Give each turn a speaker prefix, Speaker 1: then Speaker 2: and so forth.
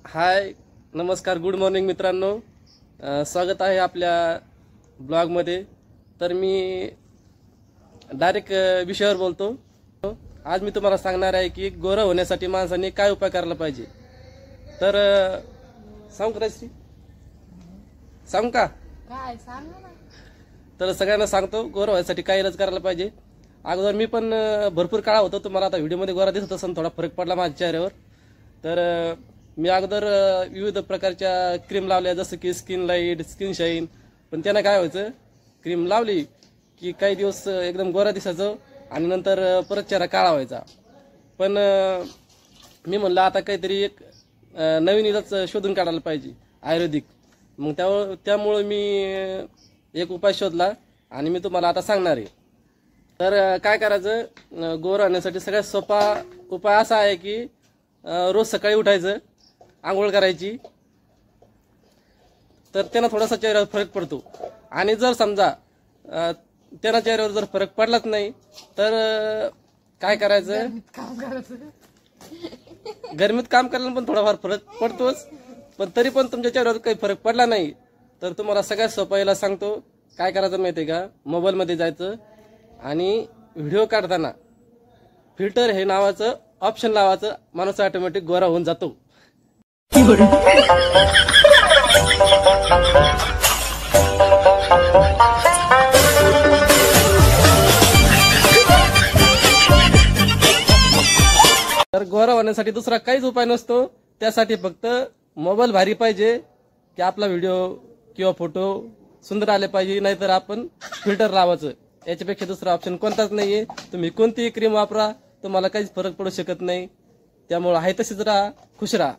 Speaker 1: हाय नमस्कार good morning मित्रांनो, स्वागत आहे आपल्या ब्लॉगमध्ये। तर मी डायरेक्ट विषयावर बोलतो। आज मी तुम्हाला सांगणार आहे की गोरा होण्यासाठी माणसाने काय उपाय करायला पाहिजे। तर सांगू का श्री, सांगू का?
Speaker 2: काय सांग ना।
Speaker 1: तर सगळ्यांना सांगतो गोरा व्हायसाठी काय इलाज करायला पाहिजे। अगोदर मी पण भरपूर काळा होतो, तुम्हाला आता व्हिडिओमध्ये गोरा दिसत असेल, थोडा फरक पडला माझ्या चेहऱ्यावर। तर मी अगोदर विविध प्रकारच्या क्रीम लावल्या, जसं की स्किन लाईट, स्किन शाईन। पण त्यांना काय व्हायचं, क्रीम लावली की काही दिवस एकदम गोरा दिसायचं आणि नंतर परत चेहरा काळा व्हायचा। पण मी म्हणलं आता काहीतरी एक नवीन इलाज शोधून काढायला पाहिजे आयुर्वेदिक। मग त्यामुळे मी एक उपाय शोधला आणि मी तुम्हाला आता सांगणार आहे। तर काय करायचं, गोरा होण्यासाठी सगळ्यात सोपा उपाय असा आहे की रोज सकाळी उठायचं, आंघोळ करायची, तर त्यांना थोडासा चेहऱ्यावर फरक पडतो। आणि जर समजा त्यांना चेहऱ्यावर जर फरक पडलाच नाही तर काय करायचं, गरमीत काम करायला पण थोडाफार फरक पडतोच। पण तरी पण तुमच्या चेहऱ्यावर काही फरक पडला नाही तर तुम्हाला सगळ्यात सोपा याला सांगतो, काय करायचं माहिती आहे का? मोबाईलमध्ये जायचं आणि व्हिडिओ काढताना फिल्टर हे नावाचं ऑप्शन लावायचं, माणूस ऑटोमॅटिक गोरा होऊन जातो। तर गोरा होण्यासाठी दुसरा काहीच उपाय नसतो, त्यासाठी फक्त मोबाईल भारी पाहिजे की आपला व्हिडिओ किंवा फोटो सुंदर आले पाहिजे, नाहीतर आपण फिल्टर लावायचं। याच्यापेक्षा दुसरा ऑप्शन कोणताच नाहीये। तुम्ही कोणतीही क्रीम वापरा, तुम्हाला काहीच फरक पडू शकत नाही। त्यामुळे आहे तशीच राहा, खुश राहा।